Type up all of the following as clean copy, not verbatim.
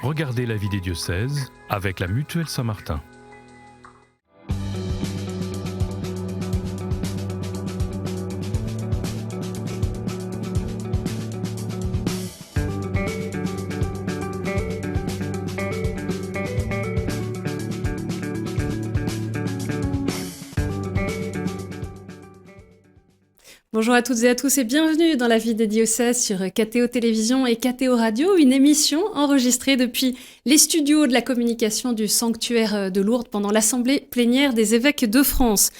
Regardez la vie des diocèses avec la Mutuelle Saint-Martin. Bonjour à toutes et à tous et bienvenue dans la vie des diocèses sur KTO Télévision et KTO Radio, une émission enregistrée depuis les studios de la communication du sanctuaire de Lourdes pendant l'Assemblée plénière des évêques de France.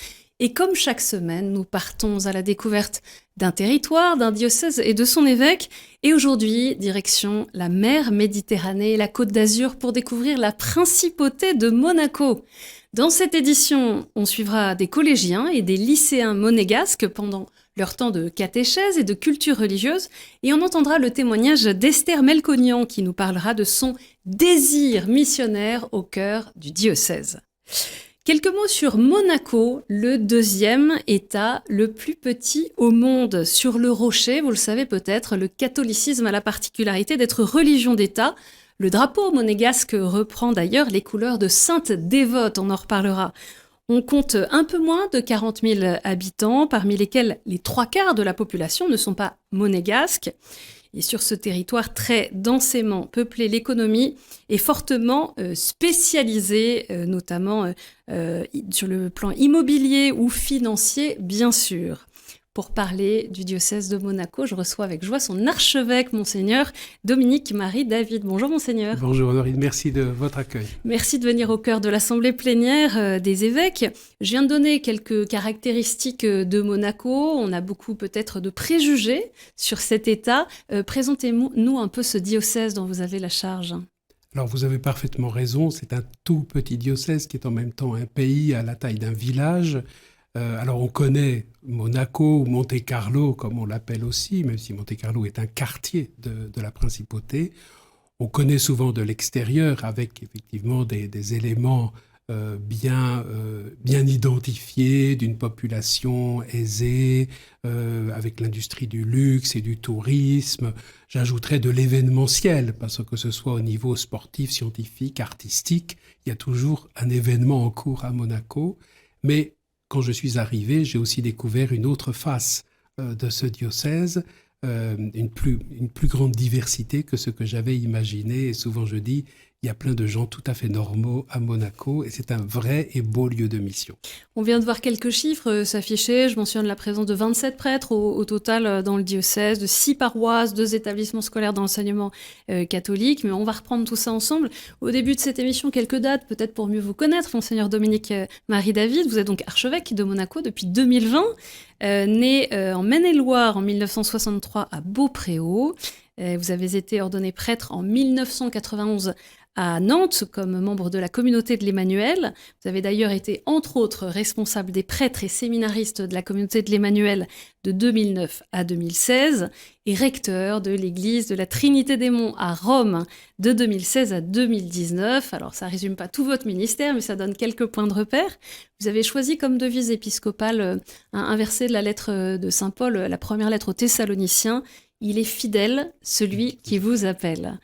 Et comme chaque semaine, nous partons à la découverte d'un territoire, d'un diocèse et de son évêque. Et aujourd'hui, direction la mer Méditerranée et la Côte d'Azur pour découvrir la principauté de Monaco. Dans cette édition, on suivra des collégiens et des lycéens monégasques pendant leur temps de catéchèse et de culture religieuse, et on entendra le témoignage d'Esther Melconian qui nous parlera de son désir missionnaire au cœur du diocèse. Quelques mots sur Monaco, le deuxième État le plus petit au monde. Sur le rocher, vous le savez peut-être, le catholicisme a la particularité d'être religion d'État. Le drapeau monégasque reprend d'ailleurs les couleurs de sainte dévote, on en reparlera. On compte un peu moins de 40 000 habitants, parmi lesquels les 3/4 de la population ne sont pas monégasques. Et sur ce territoire très densément peuplé, l'économie est fortement spécialisée, notamment sur le plan immobilier ou financier, bien sûr. Pour parler du diocèse de Monaco, je reçois avec joie son archevêque, Monseigneur Dominique-Marie David. Bonjour Monseigneur. Bonjour Honorine, merci de votre accueil. Merci de venir au cœur de l'Assemblée plénière des évêques. Je viens de donner quelques caractéristiques de Monaco. On a beaucoup peut-être de préjugés sur cet État. Présentez-nous un peu ce diocèse dont vous avez la charge. Alors vous avez parfaitement raison, c'est un tout petit diocèse qui est en même temps un pays à la taille d'un village. Alors on connaît Monaco ou Monte-Carlo, comme on l'appelle aussi, même si Monte-Carlo est un quartier de la principauté. On connaît souvent de l'extérieur avec effectivement des éléments bien identifiés, d'une population aisée, avec l'industrie du luxe et du tourisme. J'ajouterais de l'événementiel, parce que ce soit au niveau sportif, scientifique, artistique, il y a toujours un événement en cours à Monaco. Mais quand je suis arrivé, j'ai aussi découvert une autre face de ce diocèse, une plus grande diversité que ce que j'avais imaginé. Et souvent je dis, il y a plein de gens tout à fait normaux à Monaco et c'est un vrai et beau lieu de mission. On vient de voir quelques chiffres s'afficher. Je mentionne la présence de 27 prêtres au total dans le diocèse, de 6 paroisses, 2 établissements scolaires d'enseignement catholique. Mais on va reprendre tout ça ensemble. Au début de cette émission, quelques dates, peut-être pour mieux vous connaître. Monseigneur Dominique-Marie David, vous êtes donc archevêque de Monaco depuis 2020, né en Maine-et-Loire en 1963 à Beaupréau. Vous avez été ordonné prêtre en 1991 à Nantes comme membre de la communauté de l'Emmanuel. Vous avez d'ailleurs été, entre autres, responsable des prêtres et séminaristes de la communauté de l'Emmanuel de 2009 à 2016 et recteur de l'église de la Trinité des Monts à Rome de 2016 à 2019. Alors, ça résume pas tout votre ministère, mais ça donne quelques points de repère. Vous avez choisi comme devise épiscopale un verset de la lettre de Saint Paul, la première lettre aux Thessaloniciens. Il est fidèle, celui qui vous appelle.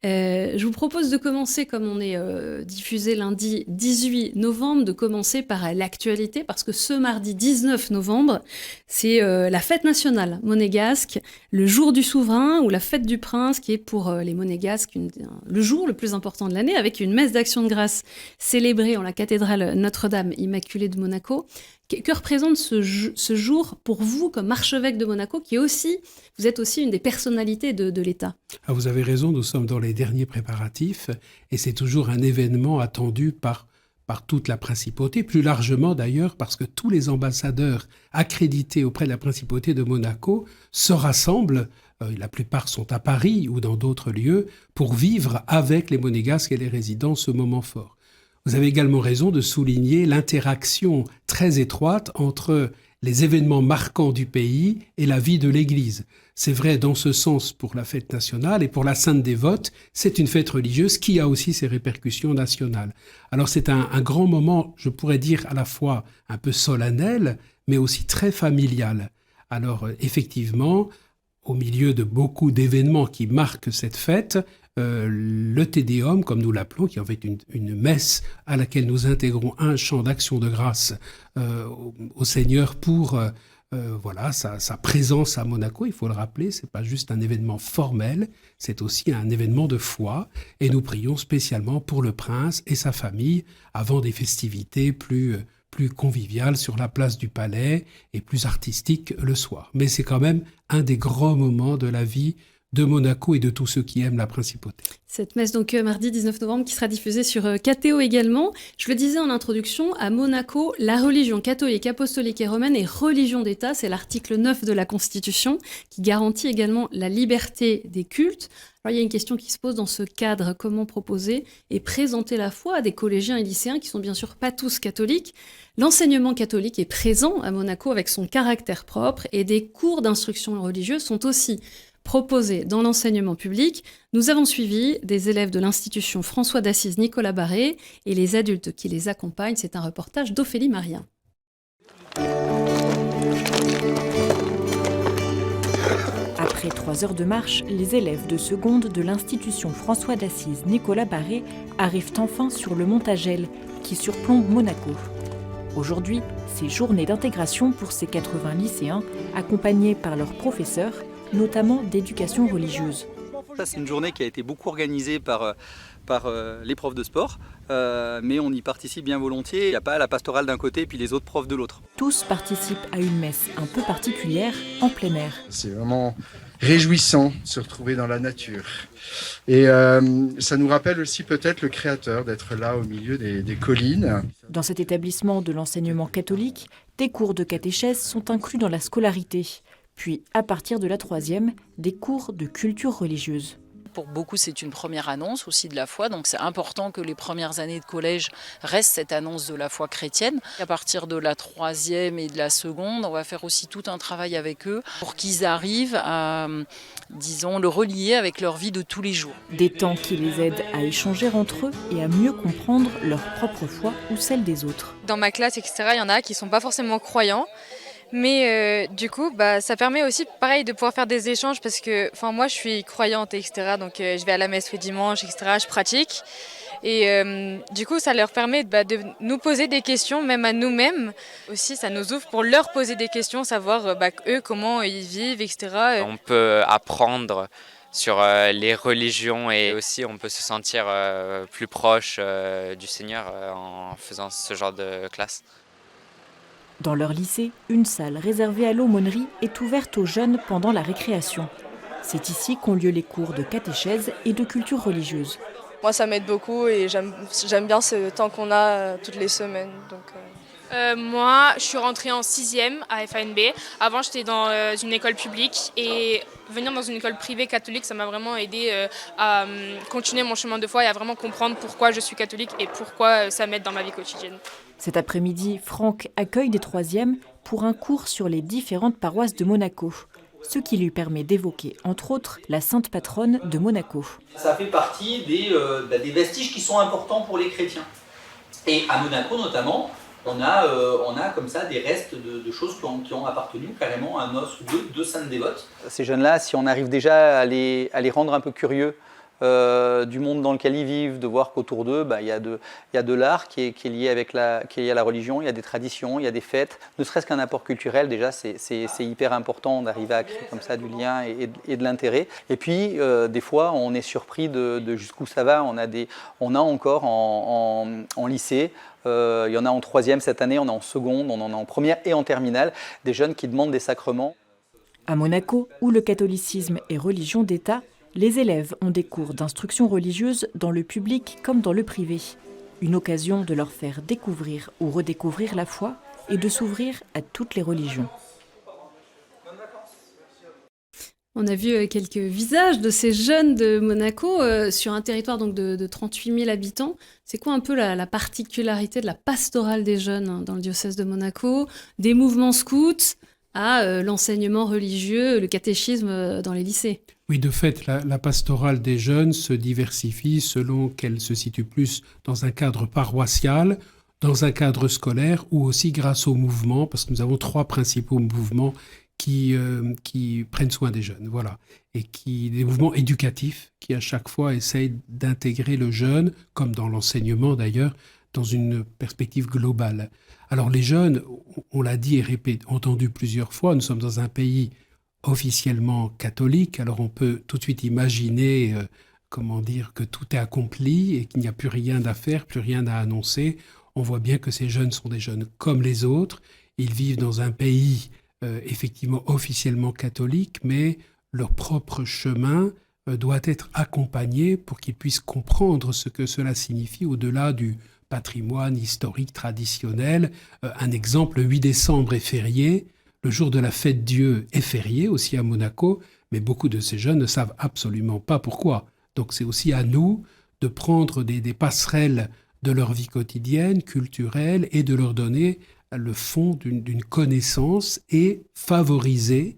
Je vous propose de commencer, comme on est diffusé lundi 18 novembre, de commencer par l'actualité, parce que ce mardi 19 novembre, c'est la fête nationale monégasque, le jour du souverain ou la fête du prince, qui est pour les monégasques le jour le plus important de l'année, avec une messe d'action de grâce célébrée en la cathédrale Notre-Dame Immaculée de Monaco. Que représente ce jour pour vous comme archevêque de Monaco, vous êtes aussi une des personnalités de l'État? Vous avez raison, nous sommes dans les derniers préparatifs et c'est toujours un événement attendu par toute la principauté, plus largement d'ailleurs parce que tous les ambassadeurs accrédités auprès de la principauté de Monaco se rassemblent, la plupart sont à Paris ou dans d'autres lieux, pour vivre avec les monégasques et les résidents ce moment fort. Vous avez également raison de souligner l'interaction très étroite entre les événements marquants du pays et la vie de l'Église. C'est vrai dans ce sens pour la fête nationale et pour la Sainte Dévote, c'est une fête religieuse qui a aussi ses répercussions nationales. Alors c'est un grand moment, je pourrais dire à la fois un peu solennel, mais aussi très familial. Alors effectivement, au milieu de beaucoup d'événements qui marquent cette fête, le Te Deum, comme nous l'appelons, qui est en fait une messe à laquelle nous intégrons un chant d'action de grâce au Seigneur pour sa présence à Monaco. Il faut le rappeler, c'est pas juste un événement formel, c'est aussi un événement de foi. Et nous prions spécialement pour le prince et sa famille avant des festivités plus conviviales sur la place du palais et plus artistiques le soir. Mais c'est quand même un des grands moments de la vie de Monaco et de tous ceux qui aiment la principauté. Cette messe donc mardi 19 novembre qui sera diffusée sur KTO également. Je le disais en introduction, à Monaco, la religion catholique, apostolique et romaine est religion d'État. C'est l'article 9 de la Constitution qui garantit également la liberté des cultes. Alors, il y a une question qui se pose dans ce cadre, comment proposer et présenter la foi à des collégiens et lycéens qui sont bien sûr pas tous catholiques. L'enseignement catholique est présent à Monaco avec son caractère propre et des cours d'instruction religieuse sont aussi proposés dans l'enseignement public. Nous avons suivi des élèves de l'institution François d'Assise Nicolas Barré et les adultes qui les accompagnent. C'est un reportage d'Ophélie Marien. Après 3 heures de marche, les élèves de seconde de l'institution François d'Assise Nicolas Barré arrivent enfin sur le mont Agel qui surplombe Monaco. Aujourd'hui, c'est journée d'intégration pour ces 80 lycéens accompagnés par leurs professeurs, notamment d'éducation religieuse. Ça, c'est une journée qui a été beaucoup organisée par les profs de sport, mais on y participe bien volontiers. Il n'y a pas la pastorale d'un côté et puis les autres profs de l'autre. Tous participent à une messe un peu particulière en plein air. C'est vraiment réjouissant de se retrouver dans la nature. Et ça nous rappelle aussi peut-être le Créateur d'être là au milieu des collines. Dans cet établissement de l'enseignement catholique, des cours de catéchèse sont inclus dans la scolarité. Puis, à partir de la 3e, des cours de culture religieuse. Pour beaucoup, c'est une première annonce aussi de la foi, donc c'est important que les premières années de collège restent cette annonce de la foi chrétienne. À partir de la 3e et de la seconde, on va faire aussi tout un travail avec eux pour qu'ils arrivent à, disons, le relier avec leur vie de tous les jours. Des temps qui les aident à échanger entre eux et à mieux comprendre leur propre foi ou celle des autres. Dans ma classe, etc., il y en a qui ne sont pas forcément croyants. Mais du coup, ça permet aussi, pareil, de pouvoir faire des échanges parce que moi, je suis croyante, etc. Donc, je vais à la messe le dimanche, etc. Je pratique. Et du coup, ça leur permet de nous poser des questions, même à nous-mêmes. Aussi, ça nous ouvre pour leur poser des questions, savoir eux, comment ils vivent, etc. On peut apprendre sur les religions et aussi on peut se sentir plus proche du Seigneur en faisant ce genre de classe. Dans leur lycée, une salle réservée à l'aumônerie est ouverte aux jeunes pendant la récréation. C'est ici qu'ont lieu les cours de catéchèse et de culture religieuse. Moi, ça m'aide beaucoup et j'aime bien ce temps qu'on a toutes les semaines. Moi, je suis rentrée en 6e à FANB. Avant, j'étais dans une école publique et venir dans une école privée catholique, ça m'a vraiment aidé à continuer mon chemin de foi et à vraiment comprendre pourquoi je suis catholique et pourquoi ça m'aide dans ma vie quotidienne. Cet après-midi, Franck accueille des 3e pour un cours sur les différentes paroisses de Monaco, ce qui lui permet d'évoquer, entre autres, la sainte patronne de Monaco. Ça fait partie des vestiges qui sont importants pour les chrétiens. Et à Monaco notamment, on a comme ça des restes de choses qui ont appartenu carrément à un os ou deux de saintes dévotes. Ces jeunes-là, si on arrive déjà à les rendre un peu curieux du monde dans lequel ils vivent, de voir qu'autour d'eux, il y a de l'art qui est lié à la religion, il y a des traditions, il y a des fêtes. Ne serait-ce qu'un apport culturel, déjà, c'est hyper important d'arriver à créer comme ça du lien et de l'intérêt. Et puis, des fois, on est surpris de jusqu'où ça va. On a encore en lycée, il y en a en 3e cette année, on a en seconde, on en a en première et en terminale, des jeunes qui demandent des sacrements. À Monaco, où le catholicisme est religion d'État, les élèves ont des cours d'instruction religieuse dans le public comme dans le privé. Une occasion de leur faire découvrir ou redécouvrir la foi et de s'ouvrir à toutes les religions. On a vu quelques visages de ces jeunes de Monaco sur un territoire donc de 38 000 habitants. C'est quoi un peu la particularité de la pastorale des jeunes dans le diocèse de Monaco, des mouvements scouts à l'enseignement religieux, le catéchisme dans les lycées? Oui, de fait, la pastorale des jeunes se diversifie selon qu'elle se situe plus dans un cadre paroissial, dans un cadre scolaire ou aussi grâce aux mouvements, parce que nous avons 3 principaux mouvements qui prennent soin des jeunes, voilà, et des mouvements éducatifs qui à chaque fois essayent d'intégrer le jeune, comme dans l'enseignement d'ailleurs, dans une perspective globale. Alors les jeunes, on l'a dit et entendu plusieurs fois, nous sommes dans un pays officiellement catholique, alors on peut tout de suite imaginer, que tout est accompli et qu'il n'y a plus rien à faire, plus rien à annoncer. On voit bien que ces jeunes sont des jeunes comme les autres, ils vivent dans un pays effectivement officiellement catholique, mais leur propre chemin doit être accompagné pour qu'ils puissent comprendre ce que cela signifie au-delà du patrimoine historique traditionnel. Un exemple, le 8 décembre est férié, le jour de la fête Dieu est férié aussi à Monaco, mais beaucoup de ces jeunes ne savent absolument pas pourquoi. Donc c'est aussi à nous de prendre des passerelles de leur vie quotidienne, culturelle, et de leur donner le fond d'une connaissance et favoriser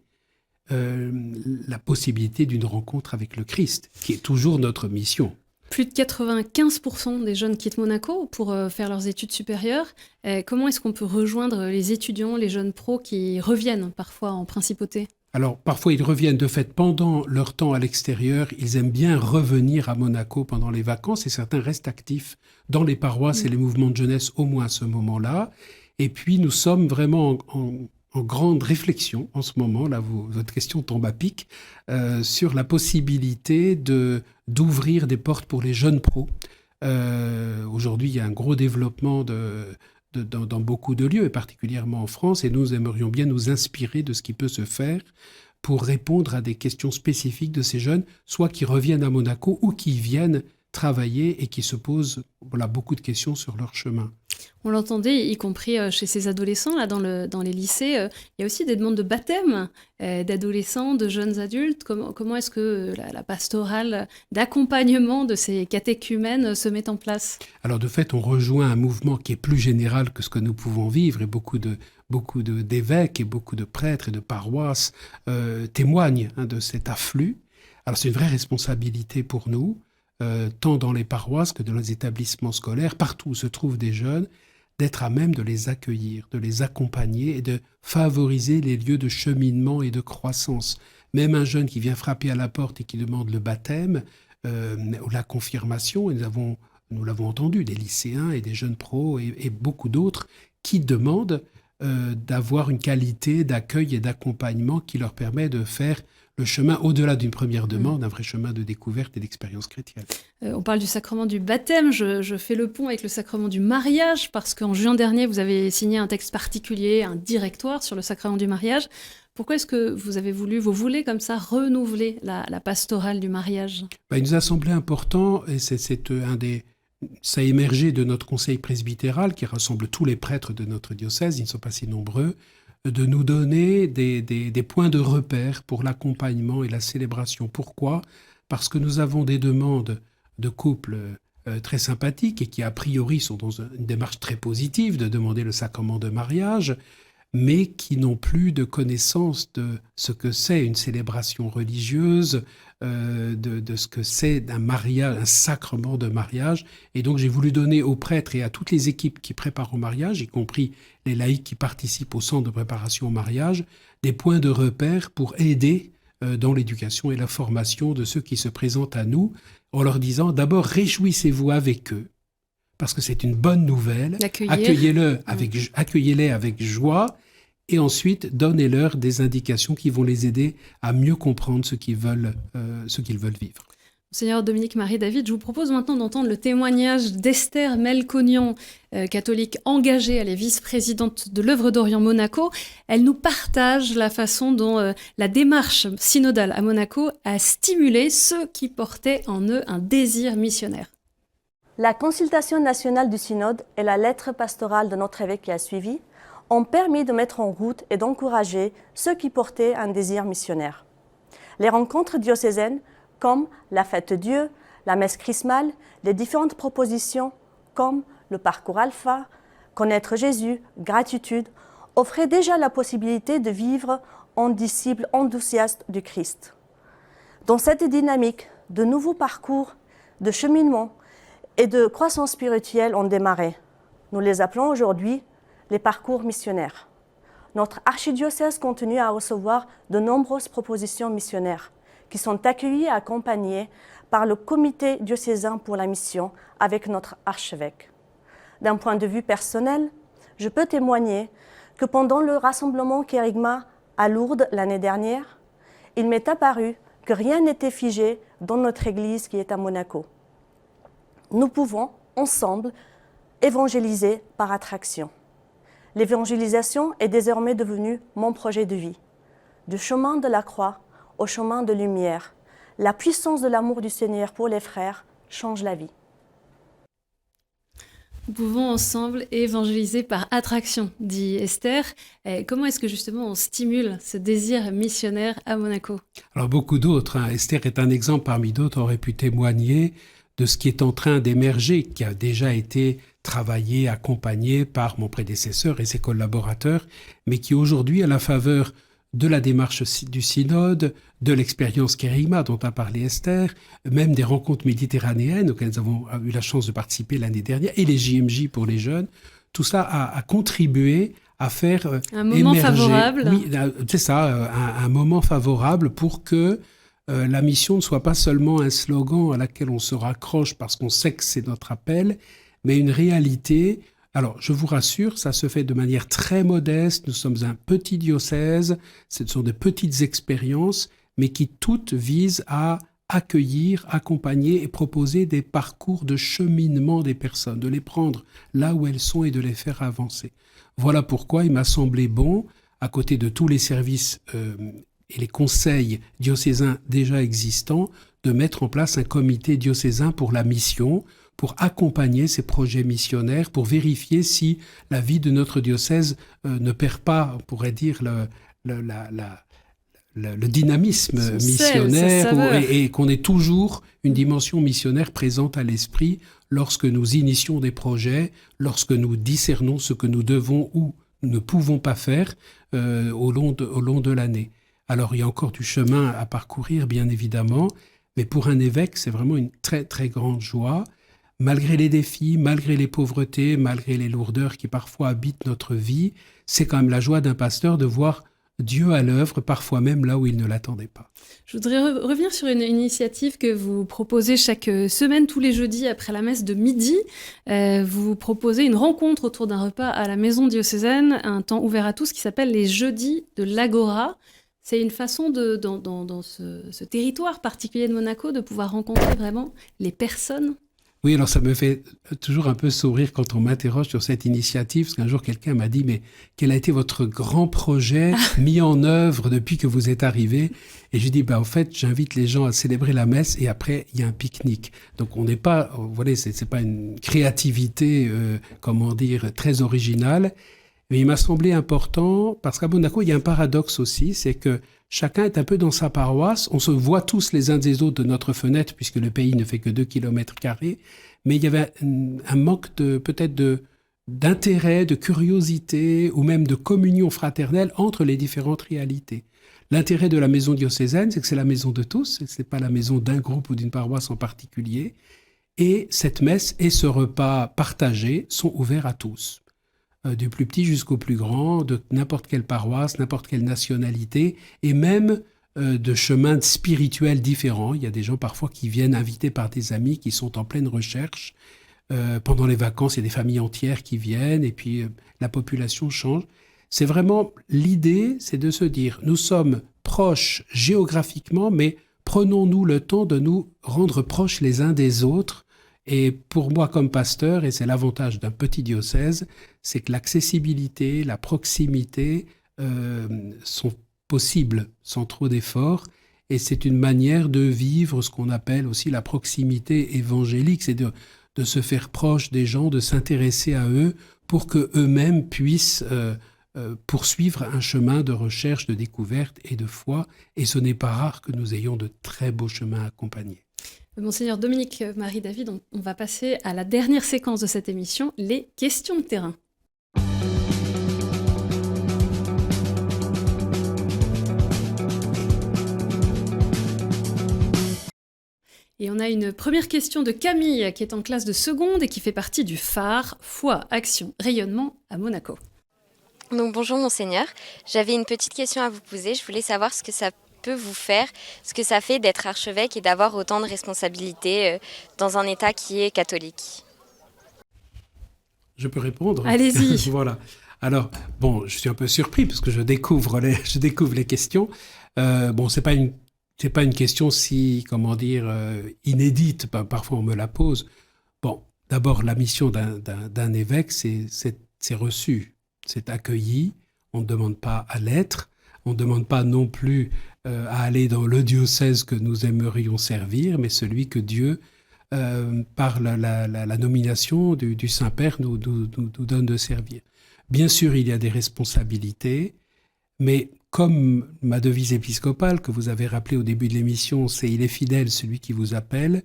la possibilité d'une rencontre avec le Christ, qui est toujours notre mission. Plus de 95% des jeunes quittent Monaco pour faire leurs études supérieures. Comment est-ce qu'on peut rejoindre les étudiants, les jeunes pros qui reviennent parfois en principauté ? Alors, parfois, ils reviennent de fait pendant leur temps à l'extérieur. Ils aiment bien revenir à Monaco pendant les vacances et certains restent actifs dans les paroisses et les mouvements de jeunesse au moins à ce moment-là. Et puis, nous sommes vraiment en grande réflexion en ce moment, là, votre question tombe à pic, sur la possibilité d'ouvrir des portes pour les jeunes pros. Aujourd'hui, il y a un gros développement dans beaucoup de lieux, et particulièrement en France, et nous aimerions bien nous inspirer de ce qui peut se faire pour répondre à des questions spécifiques de ces jeunes, soit qui reviennent à Monaco ou qui viennent travailler et qui se posent beaucoup de questions sur leur chemin. On l'entendait, y compris chez ces adolescents, là, dans les lycées. Il y a aussi des demandes de baptême d'adolescents, de jeunes adultes. Comment est-ce que la pastorale d'accompagnement de ces catéchumènes se met en place ? Alors, de fait, on rejoint un mouvement qui est plus général que ce que nous pouvons vivre, et beaucoup d'évêques et beaucoup de prêtres et de paroisses témoignent de cet afflux. Alors, c'est une vraie responsabilité pour nous, tant dans les paroisses que dans les établissements scolaires, partout où se trouvent des jeunes, d'être à même de les accueillir, de les accompagner et de favoriser les lieux de cheminement et de croissance. Même un jeune qui vient frapper à la porte et qui demande le baptême ou la confirmation, et nous l'avons entendu, des lycéens et des jeunes pros et beaucoup d'autres qui demandent d'avoir une qualité d'accueil et d'accompagnement qui leur permet de faire le chemin, au-delà d'une première demande, un vrai chemin de découverte et d'expérience chrétienne. On parle du sacrement du baptême, je fais le pont avec le sacrement du mariage, parce qu'en juin dernier, vous avez signé un texte particulier, un directoire sur le sacrement du mariage. Pourquoi est-ce que vous voulez comme ça renouveler la pastorale du mariage ? Il nous a semblé important, et ça a émergé de notre conseil presbytéral, qui rassemble tous les prêtres de notre diocèse, ils ne sont pas si nombreux, de nous donner des points de repère pour l'accompagnement et la célébration. Pourquoi ? Parce que nous avons des demandes de couples très sympathiques et qui, a priori, sont dans une démarche très positive de demander le sacrement de mariage, mais qui n'ont plus de connaissance de ce que c'est une célébration religieuse, de ce que c'est un mariage, un sacrement de mariage. Et donc j'ai voulu donner aux prêtres et à toutes les équipes qui préparent au mariage, y compris les laïcs qui participent au centre de préparation au mariage, des points de repère pour aider dans l'éducation et la formation de ceux qui se présentent à nous, en leur disant d'abord réjouissez-vous avec eux, parce que c'est une bonne nouvelle, accueillez-les avec joie, et ensuite donnez-leur des indications qui vont les aider à mieux comprendre ce qu'ils veulent vivre. Monseigneur Dominique-Marie David, je vous propose maintenant d'entendre le témoignage d'Esther Melconian, catholique engagée, elle est vice-présidente de l'Œuvre d'Orient Monaco. Elle nous partage la façon dont la démarche synodale à Monaco a stimulé ceux qui portaient en eux un désir missionnaire. La consultation nationale du synode et la lettre pastorale de notre évêque qui a suivi ont permis de mettre en route et d'encourager ceux qui portaient un désir missionnaire. Les rencontres diocésaines, comme la fête Dieu, la messe chrismale, les différentes propositions, comme le parcours Alpha, connaître Jésus, gratitude, offraient déjà la possibilité de vivre en disciples enthousiastes du Christ. Dans cette dynamique, de nouveaux parcours de cheminement et de croissance spirituelle ont démarré. Nous les appelons aujourd'hui les parcours missionnaires. notre archidiocèse continue à recevoir de nombreuses propositions missionnaires qui sont accueillies et accompagnées par le comité diocésain pour la mission avec notre archevêque. D'un point de vue personnel, je peux témoigner que pendant le rassemblement Kérigma à Lourdes l'année dernière, il m'est apparu que rien n'était figé dans notre église qui est à Monaco. Nous pouvons, ensemble, évangéliser par attraction. L'évangélisation est désormais devenue mon projet de vie. Du chemin de la croix au chemin de lumière, la puissance de l'amour du Seigneur pour les frères change la vie. Nous pouvons ensemble évangéliser par attraction, dit Esther. Et comment est-ce que justement on stimule ce désir missionnaire à Monaco ? Alors beaucoup d'autres, Esther est un exemple parmi d'autres, aurait pu témoigner de ce qui est en train d'émerger, qui a déjà été travaillé, accompagné par mon prédécesseur et ses collaborateurs, mais qui aujourd'hui, à la faveur de la démarche du synode, de l'expérience Kérigma dont a parlé Esther, même des rencontres méditerranéennes auxquelles nous avons eu la chance de participer l'année dernière, et les JMJ pour les jeunes, tout ça a contribué à faire un moment émerger, favorable. Oui, c'est ça, un moment favorable pour que la mission ne soit pas seulement un slogan à laquelle on se raccroche parce qu'on sait que c'est notre appel, mais une réalité. Alors, je vous rassure, ça se fait de manière très modeste. Nous sommes un petit diocèse, ce sont de petites expériences, mais qui toutes visent à accueillir, accompagner et proposer des parcours de cheminement des personnes, de les prendre là où elles sont et de les faire avancer. Voilà pourquoi il m'a semblé bon, à côté de tous les services et les conseils diocésains déjà existants, de mettre en place un comité diocésain pour la mission, pour accompagner ces projets missionnaires, pour vérifier si la vie de notre diocèse ne perd pas, on pourrait dire, le dynamisme missionnaire et qu'on ait toujours une dimension missionnaire présente à l'esprit lorsque nous initions des projets, lorsque nous discernons ce que nous devons ou ne pouvons pas faire au long de l'année. Alors, il y a encore du chemin à parcourir, bien évidemment, mais pour un évêque, c'est vraiment une très, très grande joie. Malgré les défis, malgré les pauvretés, malgré les lourdeurs qui parfois habitent notre vie, c'est quand même la joie d'un pasteur de voir Dieu à l'œuvre, parfois même là où il ne l'attendait pas. Je voudrais revenir sur une initiative que vous proposez chaque semaine, tous les jeudis après la messe de midi. Vous proposez une rencontre autour d'un repas à la maison diocésaine, un temps ouvert à tous qui s'appelle les Jeudis de l'Agora. C'est une façon, dans ce territoire particulier de Monaco, de pouvoir rencontrer vraiment les personnes. Oui, alors ça me fait toujours un peu sourire quand on m'interroge sur cette initiative, parce qu'un jour quelqu'un m'a dit « Mais quel a été votre grand projet mis en œuvre depuis que vous êtes arrivé ?» Et j'ai dit « En fait, j'invite les gens à célébrer la messe et après, il y a un pique-nique. » Donc on n'est pas, vous voyez, c'est pas une créativité, très originale. Mais il m'a semblé important, parce qu'à Monaco, il y a un paradoxe aussi, c'est que chacun est un peu dans sa paroisse, on se voit tous les uns des autres de notre fenêtre, puisque le pays ne fait que 2 km², mais il y avait un manque d'intérêt, de curiosité, ou même de communion fraternelle entre les différentes réalités. L'intérêt de la maison diocésaine, c'est que c'est la maison de tous, ce n'est pas la maison d'un groupe ou d'une paroisse en particulier, et cette messe et ce repas partagé sont ouverts à tous. Du plus petit jusqu'au plus grand, de n'importe quelle paroisse, n'importe quelle nationalité, et même de chemins spirituels différents. Il y a des gens parfois qui viennent invités par des amis qui sont en pleine recherche. Pendant les vacances, il y a des familles entières qui viennent, et puis la population change. C'est vraiment l'idée, c'est de se dire, nous sommes proches géographiquement, mais prenons-nous le temps de nous rendre proches les uns des autres. Et pour moi, comme pasteur, et c'est l'avantage d'un petit diocèse, c'est que l'accessibilité, la proximité sont possibles sans trop d'efforts. Et c'est une manière de vivre ce qu'on appelle aussi la proximité évangélique, c'est de se faire proche des gens, de s'intéresser à eux pour qu'eux-mêmes puissent poursuivre un chemin de recherche, de découverte et de foi. Et ce n'est pas rare que nous ayons de très beaux chemins accompagnés. Monseigneur Dominique Marie-David, on va passer à la dernière séquence de cette émission, les questions de terrain. Et on a une première question de Camille, qui est en classe de seconde et qui fait partie du phare, foi, action, rayonnement à Monaco. Donc bonjour Monseigneur, j'avais une petite question à vous poser. Je voulais savoir ce que ça peut vous faire, ce que ça fait d'être archevêque et d'avoir autant de responsabilités dans un État qui est catholique. Je peux répondre ? Allez-y. Voilà. Alors, bon, je suis un peu surpris parce que je découvre les questions. C'est pas une question si, inédite. Parfois, on me la pose. Bon, d'abord, la mission d'un évêque, c'est reçu, c'est accueilli. On ne demande pas à l'être. On ne demande pas non plus à aller dans le diocèse que nous aimerions servir, mais celui que Dieu, par la nomination du Saint-Père, nous donne de servir. Bien sûr, il y a des responsabilités, mais comme ma devise épiscopale que vous avez rappelée au début de l'émission, c'est « Il est fidèle, celui qui vous appelle »,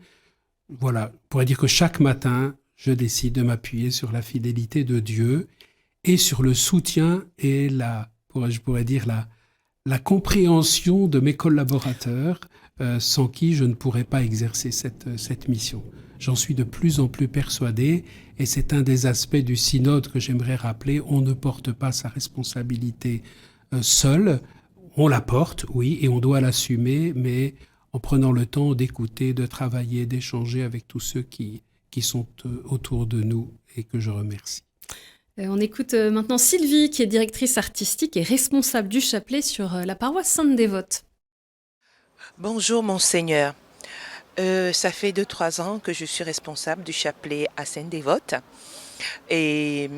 voilà, on pourrait dire que chaque matin, je décide de m'appuyer sur la fidélité de Dieu et sur le soutien et la compréhension de mes collaborateurs, sans qui je ne pourrais pas exercer cette mission. J'en suis de plus en plus persuadé, et c'est un des aspects du synode que j'aimerais rappeler. On ne porte pas sa responsabilité seul. On la porte, oui, et on doit l'assumer, mais en prenant le temps d'écouter, de travailler, d'échanger avec tous ceux qui sont autour de nous et que je remercie. On écoute maintenant Sylvie, qui est directrice artistique et responsable du chapelet sur la paroisse Sainte-Dévote. Bonjour Monseigneur. Ça fait 2-3 ans que je suis responsable du chapelet à Sainte-Dévote et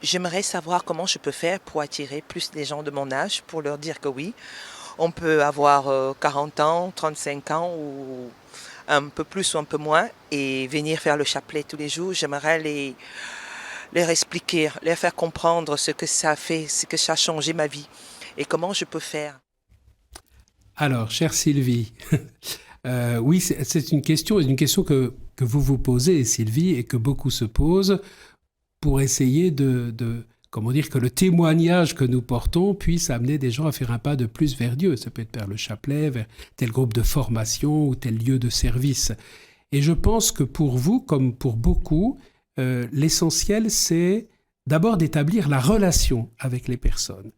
j'aimerais savoir comment je peux faire pour attirer plus des gens de mon âge, pour leur dire que oui, on peut avoir 40 ans, 35 ans ou un peu plus ou un peu moins et venir faire le chapelet tous les jours. J'aimerais leur expliquer, leur faire comprendre ce que ça fait, ce que ça a changé ma vie et comment je peux faire. Alors, chère Sylvie, oui, c'est une question que vous vous posez, Sylvie, et que beaucoup se posent pour essayer que le témoignage que nous portons puisse amener des gens à faire un pas de plus vers Dieu. Ça peut être vers le chapelet, vers tel groupe de formation ou tel lieu de service. Et je pense que pour vous, comme pour beaucoup, l'essentiel, c'est d'abord d'établir la relation avec les personnes.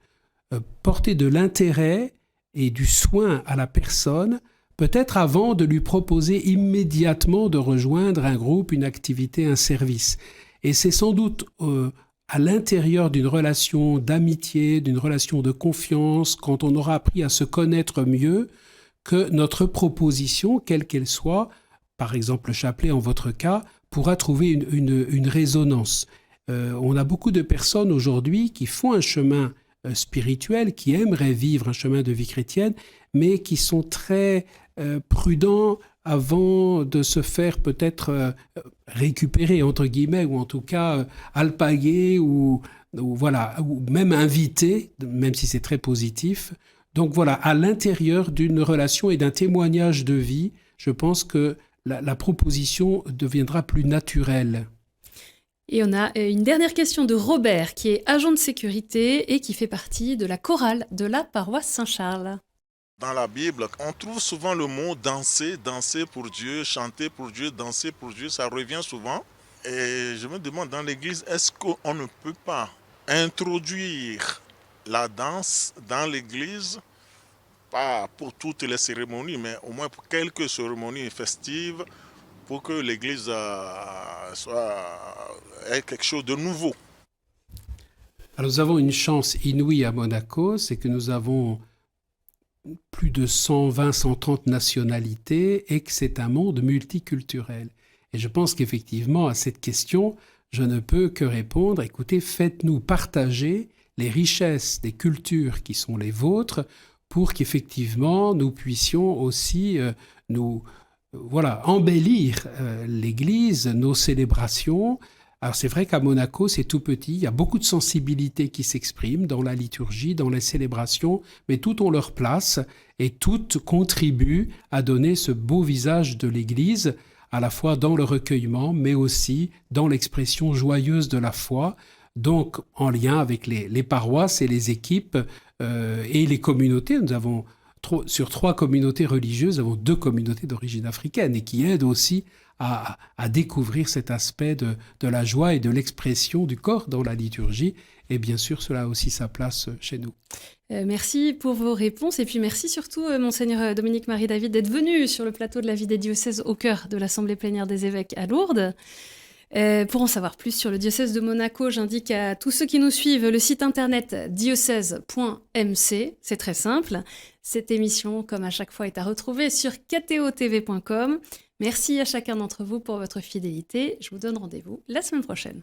Porter de l'intérêt et du soin à la personne, peut-être avant de lui proposer immédiatement de rejoindre un groupe, une activité, un service. Et c'est sans doute à l'intérieur d'une relation d'amitié, d'une relation de confiance, quand on aura appris à se connaître mieux, que notre proposition, quelle qu'elle soit, par exemple le chapelet en votre cas, pourra trouver une résonance. On a beaucoup de personnes aujourd'hui qui font un chemin spirituels, qui aimeraient vivre un chemin de vie chrétienne, mais qui sont très prudents avant de se faire peut-être récupérer, entre guillemets, ou en tout cas alpaguer, ou même inviter, même si c'est très positif. Donc voilà, à l'intérieur d'une relation et d'un témoignage de vie, je pense que la proposition deviendra plus naturelle. Et on a une dernière question de Robert, qui est agent de sécurité et qui fait partie de la chorale de la paroisse Saint-Charles. Dans la Bible, on trouve souvent le mot danser, danser pour Dieu, chanter pour Dieu, danser pour Dieu, ça revient souvent. Et je me demande dans l'église, est-ce qu'on ne peut pas introduire la danse dans l'église, pas pour toutes les cérémonies, mais au moins pour quelques cérémonies festives, pour que l'église ait quelque chose de nouveau. Alors nous avons une chance inouïe à Monaco, c'est que nous avons plus de 120-130 nationalités et que c'est un monde multiculturel. Et je pense qu'effectivement, à cette question, je ne peux que répondre, écoutez, faites-nous partager les richesses des cultures qui sont les vôtres pour qu'effectivement nous puissions aussi embellir l'Église, nos célébrations. Alors c'est vrai qu'à Monaco, c'est tout petit, il y a beaucoup de sensibilité qui s'expriment dans la liturgie, dans les célébrations, mais toutes ont leur place et toutes contribuent à donner ce beau visage de l'Église, à la fois dans le recueillement, mais aussi dans l'expression joyeuse de la foi, donc en lien avec les paroisses et les équipes et les communautés. Nous avons sur 3 communautés religieuses, nous avons 2 communautés d'origine africaine et qui aident aussi à découvrir cet aspect de la joie et de l'expression du corps dans la liturgie. Et bien sûr, cela a aussi sa place chez nous. Merci pour vos réponses et puis merci surtout, Monseigneur Dominique-Marie David, d'être venu sur le plateau de la vie des diocèses au cœur de l'Assemblée plénière des évêques à Lourdes. Pour en savoir plus sur le diocèse de Monaco, j'indique à tous ceux qui nous suivent le site internet diocèse.mc, c'est très simple. Cette émission, comme à chaque fois, est à retrouver sur ktotv.com. Merci à chacun d'entre vous pour votre fidélité. Je vous donne rendez-vous la semaine prochaine.